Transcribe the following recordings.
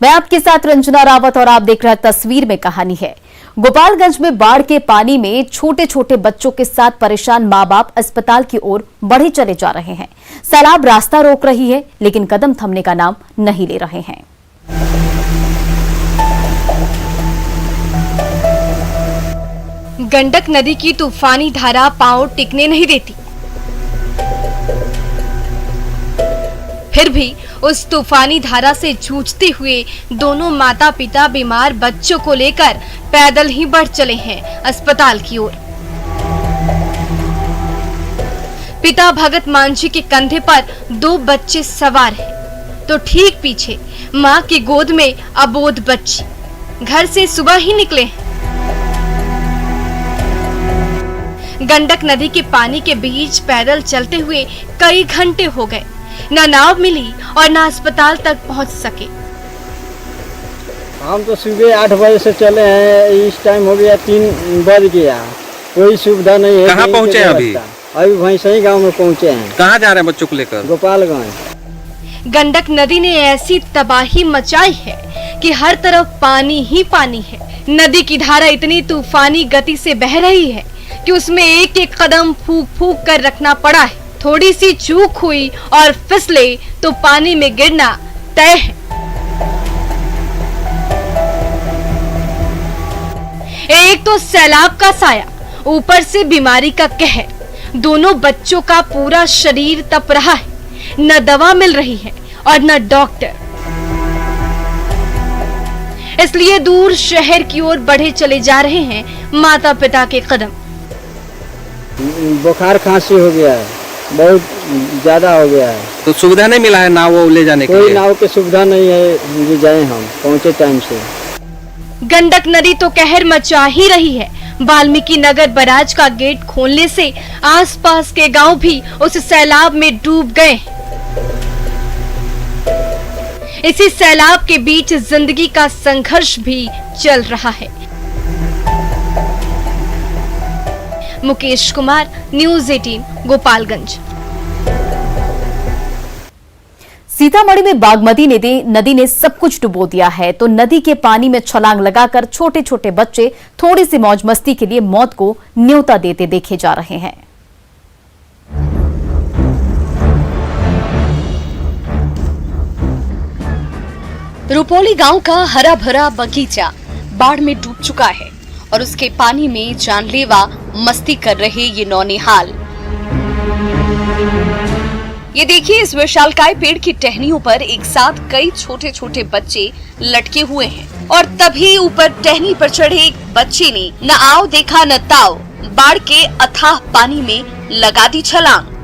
मैं आपके साथ रंजना रावत और आप देख रहे हैं तस्वीर में कहानी है। गोपालगंज में बाढ़ के पानी में छोटे छोटे बच्चों के साथ परेशान मां बाप अस्पताल की ओर बढ़े चले जा रहे हैं। सैलाब रास्ता रोक रही है, लेकिन कदम थमने का नाम नहीं ले रहे हैं। गंडक नदी की तूफानी धारा पांव टिकने नहीं देती। फिर भी उस तूफानी धारा से जूझते हुए दोनों माता पिता बीमार बच्चों को लेकर पैदल ही बढ़ चले हैं अस्पताल की ओर। पिता भगत मांझी के कंधे पर 2 बच्चे सवार हैं, तो ठीक पीछे मां की गोद में अबोध बच्ची घर से सुबह ही निकले हैं। गंडक नदी के पानी के बीच पैदल चलते हुए कई घंटे हो गए। न नाव मिली और न अस्पताल तक पहुंच सके। हम तो सुबह 8 बजे से चले हैं, इस टाइम हो गया 3 बज गया, कोई सुविधा नहीं है। कहाँ पहुँचे हैं अभी? अभी भैंसई गांव में पहुँचे हैं। कहाँ जा रहे हैं बच्चों को लेकर? गोपालगंज। गंडक नदी ने ऐसी तबाही मचाई है कि हर तरफ पानी ही पानी है। नदी की धारा इतनी तूफानी गति से बह रही है कि उसमें एक एक कदम फूंक फूंक कर रखना पड़ा है। थोड़ी सी चूक हुई और फिसले तो पानी में गिरना तय है। एक तो सैलाब का साया, ऊपर से बीमारी का कहर। दोनों बच्चों का पूरा शरीर तप रहा है। न दवा मिल रही है और न डॉक्टर। इसलिए दूर शहर की ओर बढ़े चले जा रहे हैं माता पिता के कदम। बुखार खांसी हो गया है, बहुत ज्यादा हो गया है। तो सुविधा नहीं मिला है नाव वो ले जाने के लिए? कोई नाव की सुविधा नहीं है कि जाए हम पहुँचे टाइम से। गंडक नदी तो कहर मचा ही रही है। वाल्मीकि नगर बराज का गेट खोलने से आसपास के गांव भी उस सैलाब में डूब गए। इसी सैलाब के बीच जिंदगी का संघर्ष भी चल रहा है। मुकेश कुमार, न्यूज़ 18, गोपालगंज। सीतामढ़ी में बागमती नदी ने सब कुछ डुबो दिया है, तो नदी के पानी में छलांग लगाकर छोटे छोटे बच्चे थोड़ी सी मौज मस्ती के लिए मौत को न्योता देते देखे जा रहे हैं। रुपौली गांव का हरा भरा बगीचा बाढ़ में डूब चुका है और उसके पानी में जानलेवा मस्ती कर रहे ये नौनिहाल। ये देखिए, इस विशालकाय पेड़ की टहनियों पर एक साथ कई छोटे छोटे बच्चे लटके हुए हैं और तभी ऊपर टहनी पर चढ़े एक बच्चे ने न आओ देखा न ताओ, बाढ़ के अथाह पानी में लगा दी छलांग।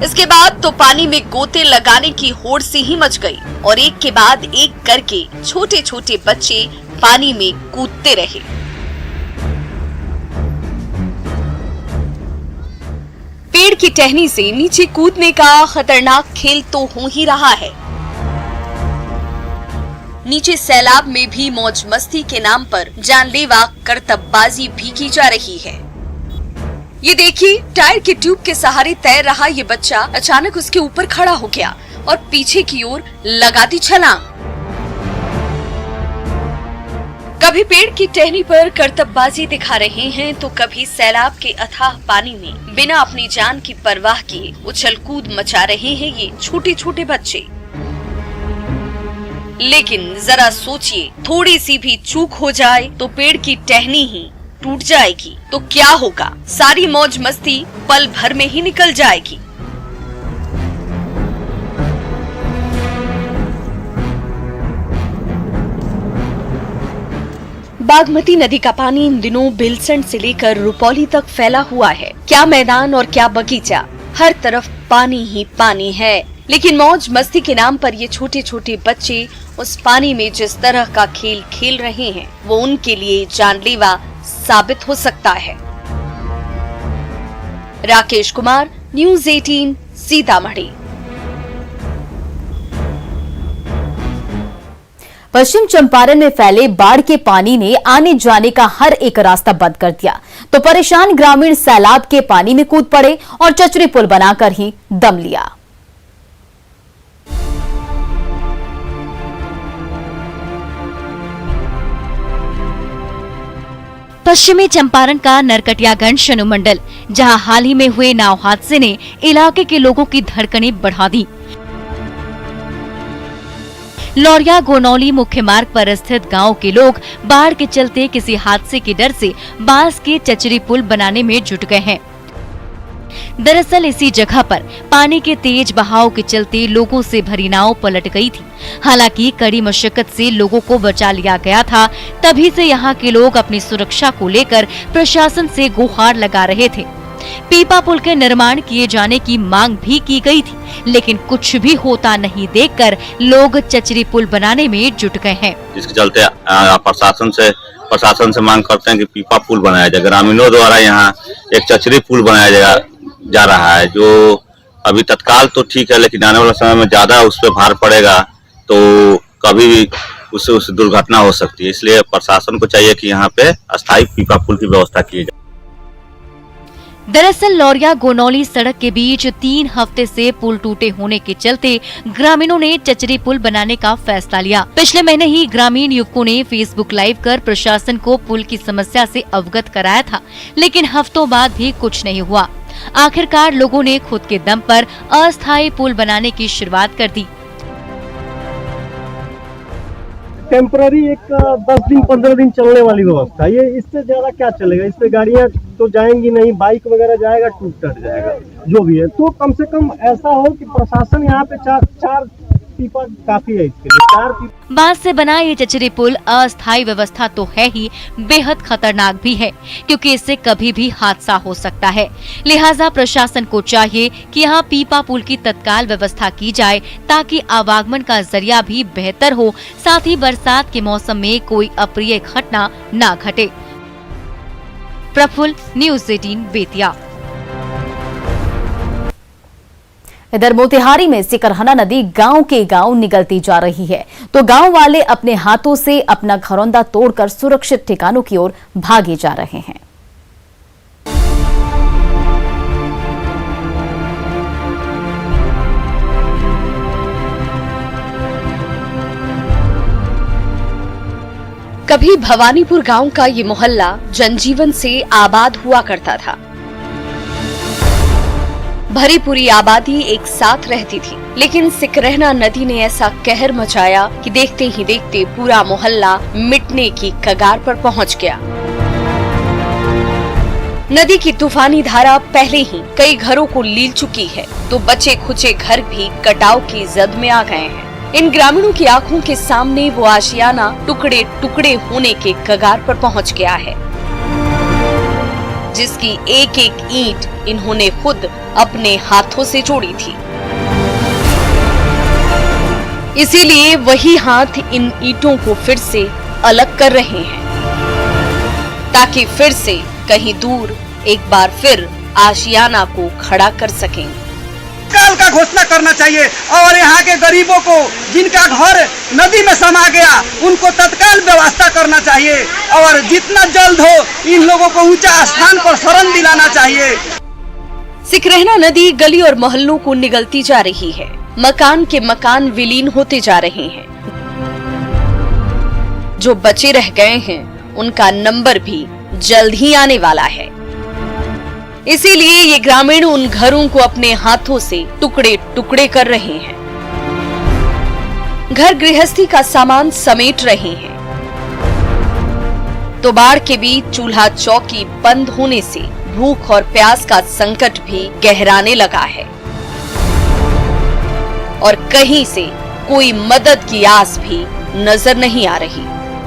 इसके बाद तो पानी में गोते लगाने की होड़ सी ही मच गई और एक के बाद एक करके छोटे छोटे बच्चे पानी में कूदते रहे। पेड़ की टहनी से नीचे कूदने का खतरनाक खेल तो हो ही रहा है। नीचे सैलाब में भी मौज मस्ती के नाम पर जानलेवा करतबबाजी भी की जा रही है। ये देखिए, टायर के ट्यूब के सहारे तैर रहा ये बच्चा अचानक उसके ऊपर खड़ा हो गया और पीछे की ओर लगा दी छलांग। कभी पेड़ की टहनी पर करतबबाजी दिखा रहे हैं तो कभी सैलाब के अथाह पानी में बिना अपनी जान की परवाह किए उछल कूद मचा रहे हैं ये छोटे छोटे बच्चे। लेकिन जरा सोचिए, थोड़ी सी भी चूक हो जाए तो पेड़ की टहनी ही टूट जाएगी तो क्या होगा? सारी मौज मस्ती पल भर में ही निकल जाएगी। बागमती नदी का पानी इन दिनों बेलसंड से लेकर रुपौली तक फैला हुआ है। क्या मैदान और क्या बगीचा, हर तरफ पानी ही पानी है। लेकिन मौज मस्ती के नाम पर ये छोटे छोटे बच्चे उस पानी में जिस तरह का खेल खेल रहे हैं वो उनके लिए जानलेवा साबित हो सकता है। राकेश कुमार, न्यूज़ 18, सीतामढ़ी। पश्चिम चंपारण में फैले बाढ़ के पानी ने आने जाने का हर एक रास्ता बंद कर दिया, तो परेशान ग्रामीण सैलाब के पानी में कूद पड़े और चचरी पुल बनाकर ही दम लिया। पश्चिमी चंपारण का नरकटियागंज अनुमंडल, जहां हाल ही में हुए नाव हादसे ने इलाके के लोगों की धड़कनें बढ़ा दी। लौरिया गोनौली मुख्य मार्ग पर स्थित गांव के लोग बाढ़ के चलते किसी हादसे के डर से बांस के चचरी पुल बनाने में जुट गए हैं। दरअसल इसी जगह पर पानी के तेज बहाव के चलते लोगों से भरी नाव पलट गई थी। हालांकि कड़ी मशक्कत से लोगों को बचा लिया गया था। तभी से यहाँ के लोग अपनी सुरक्षा को लेकर प्रशासन से गुहार लगा रहे थे। पीपा पुल के निर्माण किए जाने की मांग भी की गई थी, लेकिन कुछ भी होता नहीं देखकर लोग चचरी पुल बनाने में जुट गए हैं। जिसके चलते प्रशासन से मांग करते हैं कि पीपा पुल बनाया जाए। ग्रामीणों द्वारा यहाँ एक चचरी पुल बनाया जा रहा है, जो अभी तत्काल तो ठीक है, लेकिन आने वाले समय में ज्यादा उस पर भार पड़ेगा तो कभी भी उस दुर्घटना हो सकती है। इसलिए प्रशासन को चाहिए कि यहाँ पे अस्थायी पीपा पुल की व्यवस्था की जाए। दरअसल लौरिया गोनौली सड़क के बीच 3 हफ्ते से पुल टूटे होने के चलते ग्रामीणों ने चचरी पुल बनाने का फैसला लिया। पिछले महीने ही ग्रामीण युवकों ने फेसबुक लाइव कर प्रशासन को पुल की समस्या से अवगत कराया था, लेकिन हफ्तों बाद भी कुछ नहीं हुआ। आखिरकार लोगों ने खुद के दम पर अस्थायी पुल बनाने की शुरुआत कर दी। टेम्पररी एक 10 दिन 15 दिन चलने वाली व्यवस्था, ये इससे ज्यादा क्या चलेगा? इस पे गाड़ियां तो जाएंगी नहीं, बाइक वगैरह जाएगा, टूट जाएगा, जो भी है। तो कम से कम ऐसा हो कि प्रशासन यहाँ पे चार पीपा काफी है इसके लिए, 4 पीपा। बांस से बना ये चचरी पुल अस्थायी व्यवस्था तो है ही, बेहद खतरनाक भी है, क्योंकि इससे कभी भी हादसा हो सकता है। लिहाजा प्रशासन को चाहिए कि यहाँ पीपा पुल की तत्काल व्यवस्था की जाए, ताकि आवागमन का जरिया भी बेहतर हो, साथ ही बरसात के मौसम में कोई अप्रिय घटना न घटे। प्रफुल्ल, न्यूज़ 18 बेतिया। इधर मोतिहारी में सिकरहना नदी गांव के गांव निगलती जा रही है, तो गांव वाले अपने हाथों से अपना घरौंदा तोड़कर सुरक्षित ठिकानों की ओर भागे जा रहे हैं। कभी भवानीपुर गांव का ये मोहल्ला जनजीवन से आबाद हुआ करता था। भरी पूरी आबादी एक साथ रहती थी, लेकिन सिकरहना नदी ने ऐसा कहर मचाया कि देखते ही देखते पूरा मोहल्ला मिटने की कगार पर पहुंच गया। नदी की तूफानी धारा पहले ही कई घरों को लील चुकी है, तो बचे खुचे घर भी कटाव की जद में आ गए हैं। इन ग्रामीणों की आंखों के सामने वो आशियाना टुकड़े टुकड़े होने के कगार पर पहुंच गया है, जिसकी एक एक ईंट इन्होंने खुद अपने हाथों से जोड़ी थी। इसीलिए वही हाथ इन ईंटों को फिर से अलग कर रहे हैं, ताकि फिर से कहीं दूर एक बार फिर आशियाना को खड़ा कर सकें। तत्काल का घोषणा करना चाहिए और यहाँ के गरीबों को जिनका घर नदी में समा गया उनको तत्काल व्यवस्था करना चाहिए और जितना जल्द हो इन लोगों को ऊंचा स्थान पर शरण दिलाना चाहिए। सिकरहना नदी गली और मोहल्लों को निगलती जा रही है। मकान के मकान विलीन होते जा रहे हैं। जो बचे रह गए हैं उनका नंबर भी जल्द ही आने वाला है। इसीलिए ये ग्रामीण उन घरों को अपने हाथों से टुकड़े टुकड़े कर रहे हैं, घर गृहस्थी का सामान समेट रहे हैं। तो बाढ़ के बीच चूल्हा चौकी बंद होने से भूख और प्यास का संकट भी गहराने लगा है और कहीं से कोई मदद की आस भी नजर नहीं आ रही।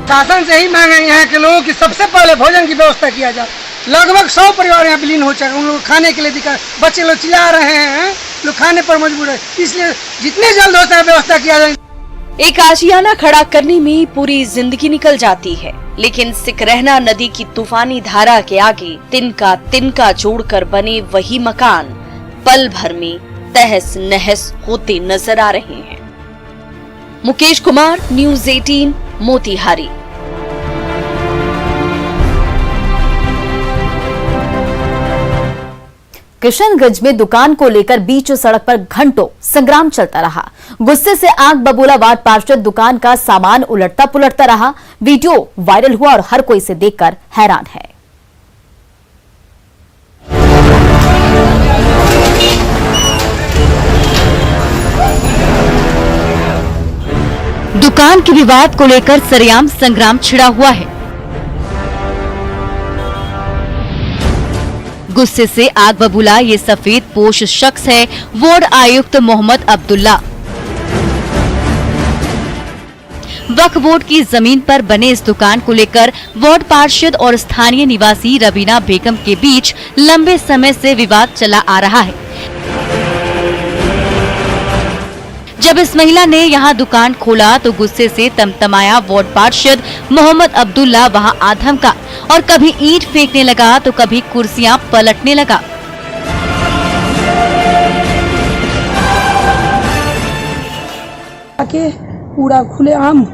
शासन से ही मांग रहे हैं कि लोगों की सबसे पहले भोजन की व्यवस्था किया जाए। लगभग 100 परिवार यहाँ विलीन हो चुके, उन लोग खाने के लिए दिक्कत, बच्चे लोग चिल्ला रहे हैं, लोग खाने पर मजबूर है, इसलिए जितने जल्द हो सके व्यवस्था किया जाए। एक आशियाना खड़ा करने में पूरी जिंदगी निकल जाती है, लेकिन सिकरहना नदी की तूफानी धारा के आगे तिनका तिनका जोड़कर बने वही मकान पल भर में तहस नहस होते नजर आ रहे हैं। मुकेश कुमार, न्यूज़ 18 मोतिहारी। किशनगंज में दुकान को लेकर बीच सड़क पर घंटों संग्राम चलता रहा। गुस्से से आग बबूला वार्ड पार्षद दुकान का सामान उलटता पुलटता रहा। वीडियो वायरल हुआ और हर कोई इसे देखकर हैरान है। दुकान के विवाद को लेकर सरेआम संग्राम छिड़ा हुआ है। गुस्से से आग बबूला ये सफेद पोश शख्स है वार्ड आयुक्त मोहम्मद अब्दुल्ला। वक्फ बोर्ड की जमीन पर बने इस दुकान को लेकर वार्ड पार्षद और स्थानीय निवासी रबीना बेगम के बीच लंबे समय से विवाद चला आ रहा है। जब इस महिला ने यहां दुकान खोला तो गुस्से से तमतमाया वार्ड पार्षद मोहम्मद अब्दुल्ला वहां आधम का और कभी ईंट फेंकने लगा तो कभी कुर्सियां पलटने लगा। आके पूरा खुलेआम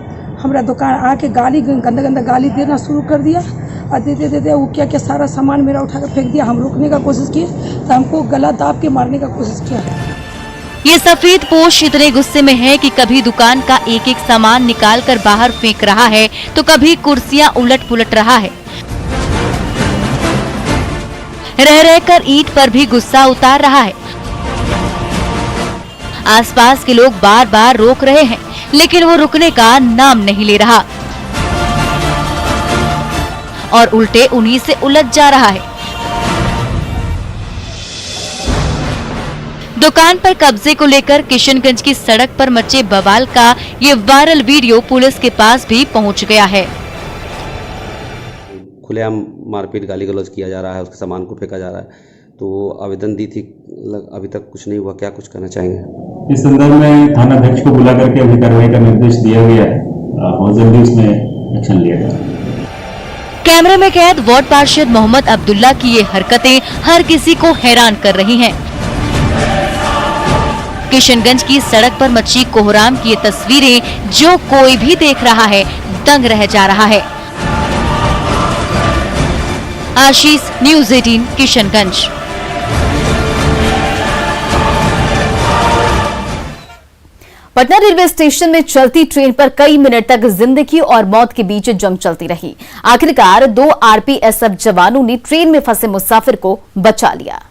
हमारा दुकान आके गाली गंदा गंदा गाली देना शुरू कर दिया और दे वो क्या सारा सामान मेरा उठा कर फेंक दिया। हम रोकने का कोशिश किए तो हमको गला दाब के मारने का कोशिश किया। ये सफेद पोश इतने गुस्से में है कि कभी दुकान का एक एक सामान निकाल कर बाहर फेंक रहा है तो कभी कुर्सियां उलट पुलट रहा है। रह रहकर ईंट पर भी गुस्सा उतार रहा है। आसपास के लोग बार बार रोक रहे हैं लेकिन वो रुकने का नाम नहीं ले रहा और उल्टे उन्हीं से उलझ जा रहा है। दुकान पर कब्जे को लेकर किशनगंज की सड़क पर मचे बवाल का ये वायरल वीडियो पुलिस के पास भी पहुंच गया है। खुलेआम मारपीट गाली गलौज किया जा रहा है, उसके सामान को फेंका जा रहा है। तो आवेदन दी थी, अभी तक कुछ नहीं हुआ, क्या कुछ कहना चाहेंगे? इस संदर्भ में थाना अध्यक्ष को बुला करके अभी कार्रवाई का निर्देश दिया गया है और जल्दी उसमें एक्शन लिया जाएगा। कैमरे में कैद वार्ड पार्षद मोहम्मद अब्दुल्ला की ये हरकतें हर किसी को हैरान कर रही हैं। किशनगंज की सड़क पर मची कोहराम की ये तस्वीरें जो कोई भी देख रहा है दंग रह जा रहा है। Ashish, news 18 Kishanganj. Patna railway station में चलती ट्रेन पर कई मिनट तक जिंदगी और मौत के बीच जंग चलती रही। आखिरकार 2 आरपीएसएफ जवानों ने ट्रेन में फंसे मुसाफिर को बचा लिया।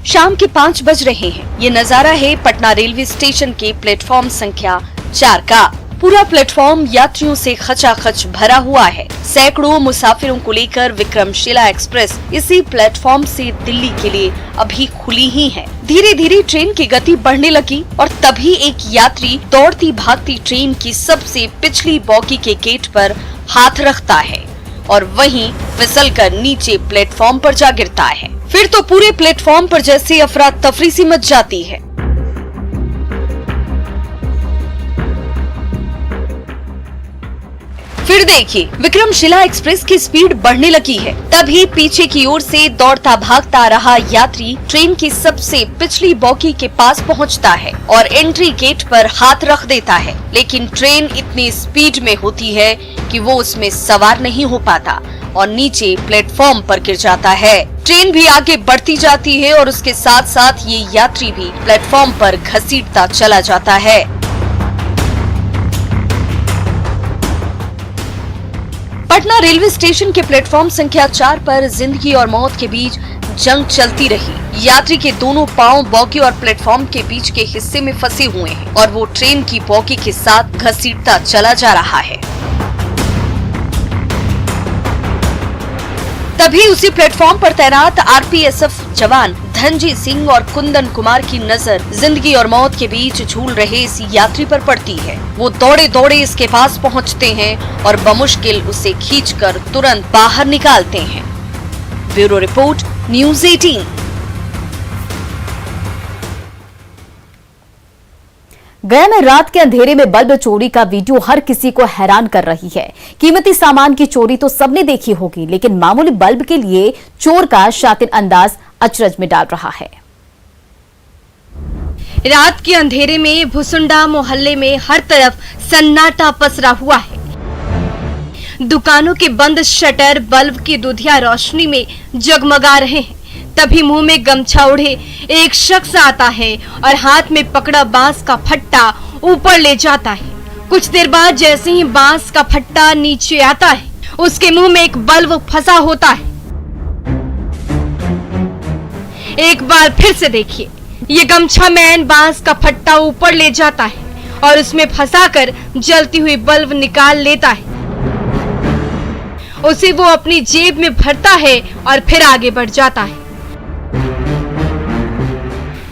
शाम के 5 बज रहे हैं। ये नजारा है पटना रेलवे स्टेशन के प्लेटफॉर्म संख्या 4 का। पूरा प्लेटफॉर्म यात्रियों से खचाखच भरा हुआ है। सैकड़ों मुसाफिरों को लेकर विक्रमशिला एक्सप्रेस इसी प्लेटफॉर्म से दिल्ली के लिए अभी खुली ही है। धीरे धीरे ट्रेन की गति बढ़ने लगी और तभी एक यात्री दौड़ती भागती ट्रेन की सबसे पिछली बॉगी के गेट पर हाथ रखता है और वहीं फिसलकर नीचे प्लेटफॉर्म पर जा गिरता है। फिर तो पूरे प्लेटफॉर्म पर जैसे अफरा तफरी सी मच जाती है। फिर देखिए विक्रमशिला एक्सप्रेस की स्पीड बढ़ने लगी है। तभी पीछे की ओर से दौड़ता भागता आ रहा यात्री ट्रेन की सबसे पिछली बॉगी के पास पहुंचता है और एंट्री गेट पर हाथ रख देता है। लेकिन ट्रेन इतनी स्पीड में होती है कि वो उसमें सवार नहीं हो पाता और नीचे प्लेटफॉर्म पर गिर जाता है। ट्रेन भी आगे बढ़ती जाती है और उसके साथ साथ ये यात्री भी प्लेटफॉर्म पर घसीटता चला जाता है। पटना रेलवे स्टेशन के प्लेटफॉर्म संख्या 4 पर जिंदगी और मौत के बीच जंग चलती रही। यात्री के दोनों पांव बॉगी और प्लेटफॉर्म के बीच के हिस्से में फंसे हुए हैं और वो ट्रेन की बॉगी के साथ घसीटता चला जा रहा है। तभी उसी प्लेटफॉर्म पर तैनात आरपीएसएफ जवान धनजी सिंह और कुंदन कुमार की नजर जिंदगी और मौत के बीच झूल रहे इस यात्री पर पड़ती है। वो दौड़े दौड़े इसके पास पहुंचते हैं और बमुश्किल उसे खींचकर तुरंत बाहर निकालते हैं। Bureau report, news 18। गया में रात के अंधेरे में बल्ब चोरी का वीडियो हर किसी को हैरान कर रही है। कीमती सामान की चोरी तो सबने देखी होगी, लेकिन मामूली बल्ब के लिए चोर का शातिर अंदाज अचरज में डाल रहा है। रात के अंधेरे में भुसुंडा मोहल्ले में हर तरफ सन्नाटा पसरा हुआ है। दुकानों के बंद शटर बल्ब की दुधिया रोशनी में जगमगा रहे हैं। तभी मुंह में गमछा ओढ़े एक शख्स आता है और हाथ में पकड़ा बांस का फट्टा ऊपर ले जाता है। कुछ देर बाद जैसे ही बांस का फट्टा नीचे आता है, उसके मुंह में एक बल्ब फंसा होता है। एक बार फिर से देखिए, ये गमछा मैन बांस का फट्टा ऊपर ले जाता है और उसमें फंसाकर जलती हुई बल्ब निकाल लेता है। उसे वो अपनी जेब में भरता है और फिर आगे बढ़ जाता है।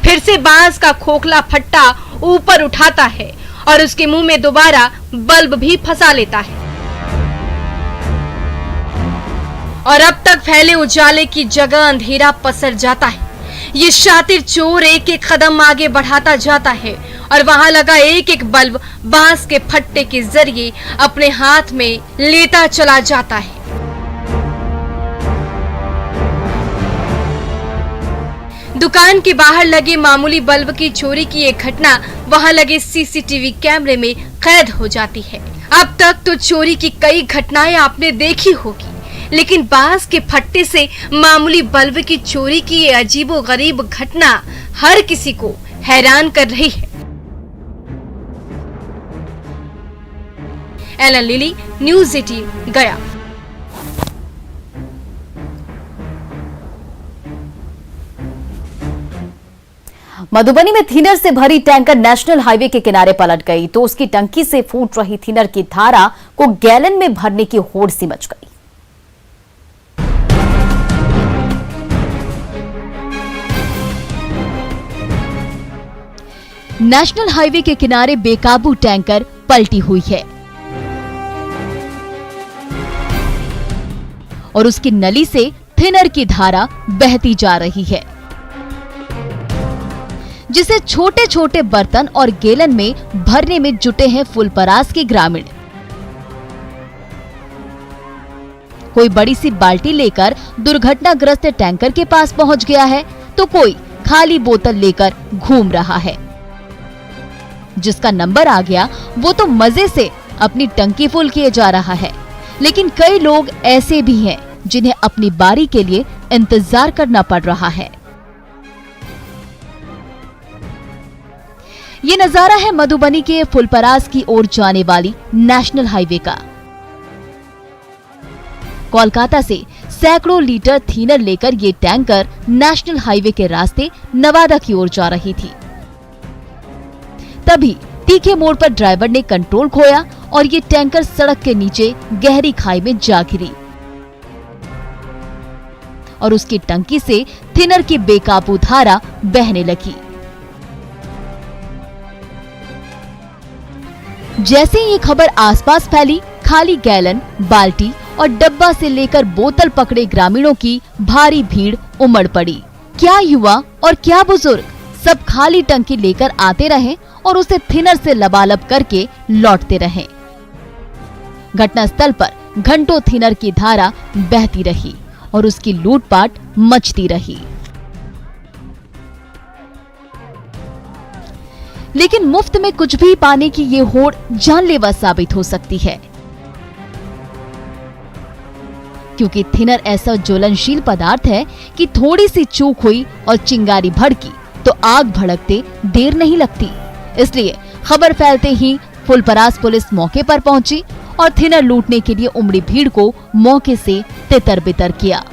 फिर से बांस का खोखला फट्टा ऊपर उठाता है और उसके मुंह में दोबारा बल्ब भी फंसा लेता है। और अब तक फैले उजाले की जगह अंधेरा पसर जाता है। ये शातिर चोर एक एक कदम आगे बढ़ाता जाता है और वहां लगा एक एक बल्ब बांस के फट्टे के जरिए अपने हाथ में लेता चला जाता है। दुकान के बाहर लगे मामूली बल्ब की चोरी की एक घटना वहां लगे सीसीटीवी कैमरे में कैद हो जाती है। अब तक तो चोरी की कई घटनाएं आपने देखी होगी, लेकिन बांस के फट्टे से मामूली बल्ब की चोरी की ये अजीबोगरीब घटना हर किसी को हैरान कर रही है। एलन लिली, न्यूज़ 18 गया। मधुबनी में थिनर से भरी टैंकर नेशनल हाईवे के किनारे पलट गई तो उसकी टंकी से फूट रही थिनर की धारा को गैलन में भरने की होड़ सी मच गई। नेशनल हाईवे के किनारे बेकाबू टैंकर पलटी हुई है और उसकी नली से थिनर की धारा बहती जा रही है, जिसे छोटे छोटे बर्तन और गैलन में भरने में जुटे हैं फुलपरास के ग्रामीण। कोई बड़ी सी बाल्टी लेकर दुर्घटनाग्रस्त टैंकर के पास पहुंच गया है तो कोई खाली बोतल लेकर घूम रहा है। जिसका नंबर आ गया वो तो मजे से अपनी टंकी फुल किए जा रहा है, लेकिन कई लोग ऐसे भी हैं जिन्हें अपनी बारी के लिए इंतजार करना पड़ रहा है। ये नजारा है मधुबनी के फुलपरास की ओर जाने वाली नेशनल हाईवे का। कोलकाता से सैकड़ों लीटर थिनर लेकर ये टैंकर नेशनल हाईवे के रास्ते नवादा की ओर जा रही थी। तभी तीखे मोड़ पर ड्राइवर ने कंट्रोल खोया और ये टैंकर सड़क के नीचे गहरी खाई में जा गिरी और उसकी टंकी से थिनर की बेकाबू धारा बहने लगी। जैसे ही ये खबर आसपास फैली, खाली गैलन, बाल्टी और डब्बा से लेकर बोतल पकड़े ग्रामीणों की भारी भीड़ उमड़ पड़ी। क्या युवा और क्या बुजुर्ग सब खाली टंकी लेकर आते रहे और उसे थिनर से लबालब करके लौटते रहे। घटनास्थल पर घंटों थिनर की धारा बहती रही और उसकी लूटपाट मचती रही। लेकिन मुफ्त में कुछ भी पाने की ये होड़ जानलेवा साबित हो सकती है, क्योंकि थिनर ऐसा ज्वलनशील पदार्थ है कि थोड़ी सी चूक हुई और चिंगारी भड़की तो आग भड़कते देर नहीं लगती। इसलिए खबर फैलते ही फुलपरास पुलिस मौके पर पहुंची और थिनर लूटने के लिए उमड़ी भीड़ को मौके से तितर-बितर किया।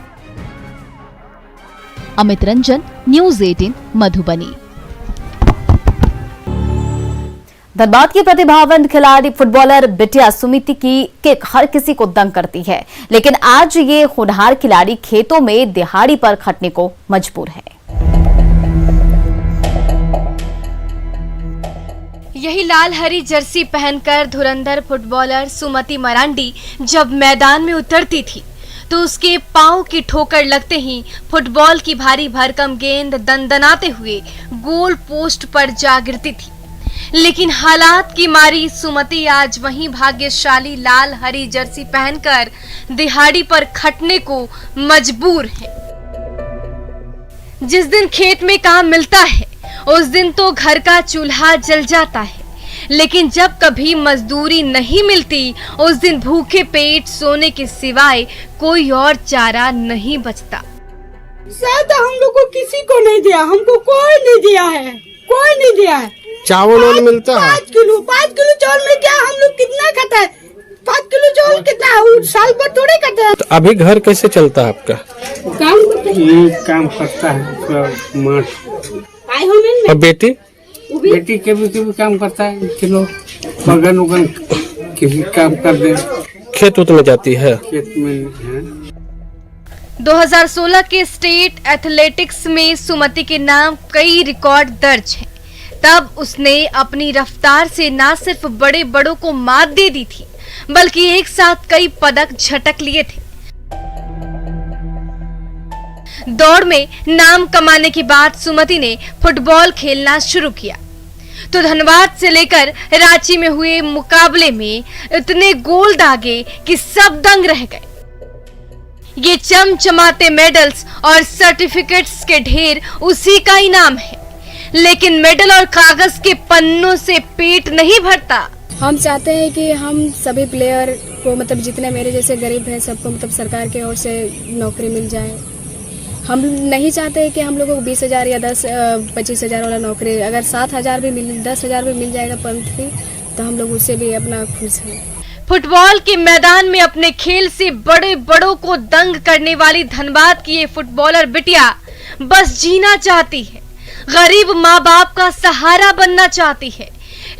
अमित रंजन, न्यूज़ 18 मधुबनी। धनबाद की प्रतिभावान खिलाड़ी फुटबॉलर बिटिया सुमिति की किक हर किसी को दंग करती है, लेकिन आज ये होनहार खिलाड़ी खेतों में दिहाड़ी पर खटने को मजबूर है। यही लाल हरी जर्सी पहनकर धुरंधर फुटबॉलर सुमति मरांडी जब मैदान में उतरती थी तो उसके पांव की ठोकर लगते ही फुटबॉल की भारी भरकम गेंद दंदनाते हुए गोल पोस्ट पर जा गिरती थी। लेकिन हालात की मारी सुमति आज वही भाग्यशाली लाल हरी जर्सी पहनकर दिहाड़ी पर खटने को मजबूर है। जिस दिन खेत में काम मिलता है उस दिन तो घर का चूल्हा जल जाता है, लेकिन जब कभी मजदूरी नहीं मिलती उस दिन भूखे पेट सोने के सिवाय कोई और चारा नहीं बचता। शायद हम लोग को किसी को नहीं दिया, हमको कोई नहीं दिया है, कोई नहीं दिया है। चावल मिलता है 5 किलो चावल में क्या हम लोग कितना खाता है? 5 किलो चावल कितना साल भर थोड़े करते हैं। तो अभी घर कैसे चलता है आपका? काम करते हैं। ये काम करता है आए हो में और बेटी बेटी के भी काम करता है, किलो बगन उगन किसी काम कर दे, खेत उत में जाती है, खेत में है। 2016 के स्टेट एथलेटिक्स में सुमति के नाम कई रिकॉर्ड दर्ज हैं। तब उसने अपनी रफ्तार से न सिर्फ बड़े बड़ों को मात दे दी थी, बल्कि एक साथ कई पदक झटक लिए थे। दौड़ में नाम कमाने के बाद सुमति ने फुटबॉल खेलना शुरू किया तो धनबाद से लेकर रांची में हुए मुकाबले में इतने गोल दागे कि सब दंग रह गए। ये चमचमाते मेडल्स और सर्टिफिकेट्स के ढेर उसी का इनाम है, लेकिन मेडल और कागज के पन्नों से पेट नहीं भरता। हम चाहते हैं कि हम सभी प्लेयर को मतलब जितने मेरे जैसे गरीब हैं सबको मतलब सरकार की ओर से नौकरी मिल जाए। हम नहीं चाहते कि हम लोगों को 20,000 या 25,000 वाला नौकरी, अगर 7,000 भी मिल 10,000 भी मिल जाएगा मंथली तो हम लोग उससे भी अपना खुश हैं। फुटबॉल के मैदान में अपने खेल से बड़े बड़ों को दंग करने वाली धनबाद की ये फुटबॉलर बिटिया बस जीना चाहती है, गरीब माँ बाप का सहारा बनना चाहती है,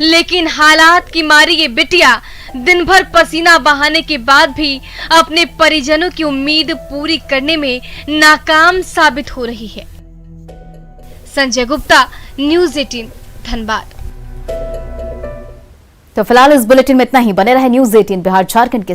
लेकिन हालात की मारी ये बिटिया दिन भर पसीना बहाने के बाद भी अपने परिजनों की उम्मीद पूरी करने में नाकाम साबित हो रही है। संजय गुप्ता, न्यूज़ 18 धनबाद। तो फिलहाल इस बुलेटिन में इतना ही। बने रहे न्यूज़ 18 बिहार झारखंड के